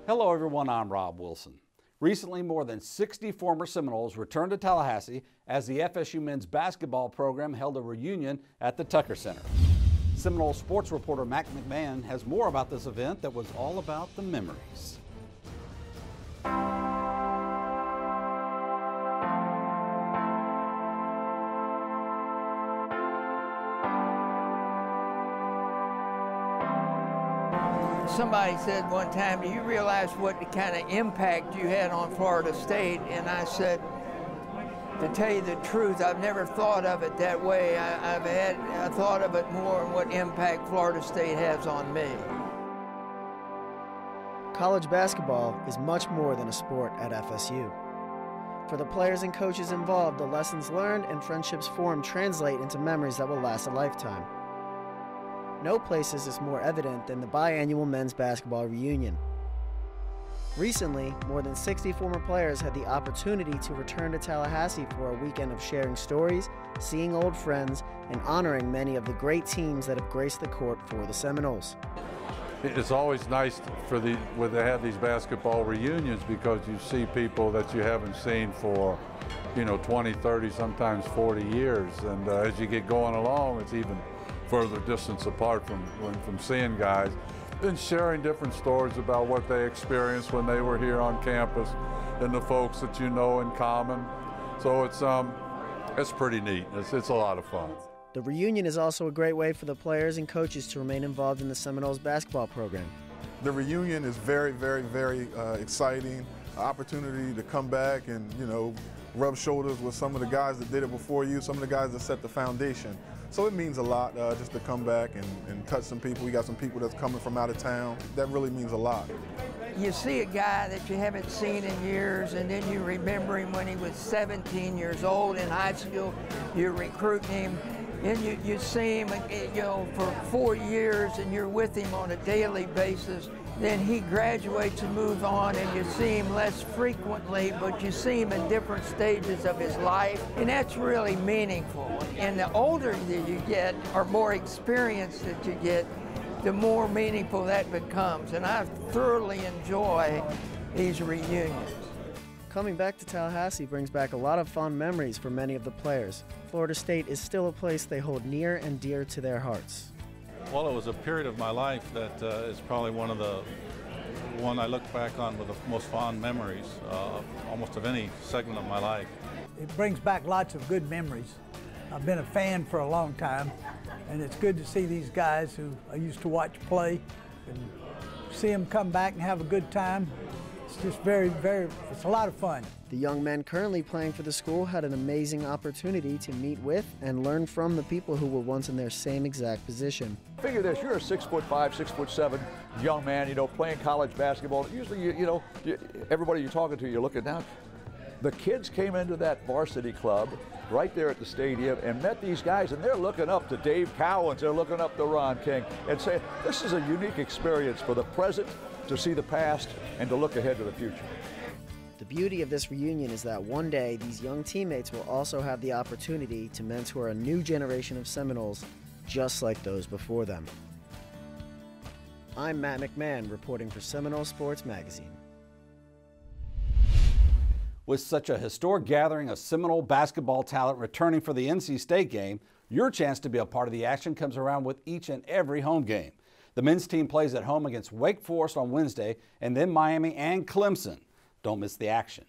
Hello everyone, I'm Rob Wilson. Recently, more than 60 former Seminoles returned to Tallahassee as the FSU men's basketball program held a reunion at the Tucker Center. Seminole sports reporter Matt McMahon has more about this event that was all about the memories. Somebody said one time, do you realize what the kind of impact you had on Florida State? And I said, to tell you the truth, I've never thought of it that way. I thought of it more on what impact Florida State has on me. College basketball is much more than a sport at FSU. For the players and coaches involved, the lessons learned and friendships formed translate into memories that will last a lifetime. No place is this more evident than the biannual men's basketball reunion. Recently, more than 60 former players had the opportunity to return to Tallahassee for a weekend of sharing stories, seeing old friends, and honoring many of the great teams that have graced the court for the Seminoles. It's always nice when they have these basketball reunions because you see people that you haven't seen for, 20, 30, sometimes 40 years. And as you get going along, it's even further distance apart from seeing guys, and sharing different stories about what they experienced when they were here on campus and the folks that you know in common. So it's pretty neat. It's a lot of fun. The reunion is also a great way for the players and coaches to remain involved in the Seminoles basketball program. The reunion is very, very, very exciting. An opportunity to come back and, rub shoulders with some of the guys that did it before you, some of the guys that set the foundation. So it means a lot just to come back and touch some people. We got some people that's coming from out of town. That really means a lot. You see a guy that you haven't seen in years, and then you remember him when he was 17 years old in high school. You're recruiting him, and you see him for 4 years, and you're with him on a daily basis. Then he graduates and moves on, and you see him less frequently, but you see him in different stages of his life, and that's really meaningful. And the older that you get, or more experience that you get, the more meaningful that becomes. And I thoroughly enjoy these reunions. Coming back to Tallahassee brings back a lot of fond memories for many of the players. Florida State is still a place they hold near and dear to their hearts. Well, it was a period of my life that is probably one I look back on with the most fond memories, almost of any segment of my life. It brings back lots of good memories. I've been a fan for a long time, and it's good to see these guys who I used to watch play and see them come back and have a good time. It's just it's a lot of fun. The young men currently playing for the school had an amazing opportunity to meet with and learn from the people who were once in their same exact position. Figure this, you're a 6'5", 6'7" young man, playing college basketball. Usually, everybody you're talking to, you're looking down. The kids came into that varsity club right there at the stadium and met these guys, and they're looking up to Dave Cowens, they're looking up to Ron King, and saying, this is a unique experience for the present, to see the past, and to look ahead to the future. The beauty of this reunion is that one day these young teammates will also have the opportunity to mentor a new generation of Seminoles just like those before them. I'm Matt McMahon reporting for Seminole Sports Magazine. With such a historic gathering of Seminole basketball talent returning for the NC State game, your chance to be a part of the action comes around with each and every home game. The men's team plays at home against Wake Forest on Wednesday, and then Miami and Clemson. Don't miss the action.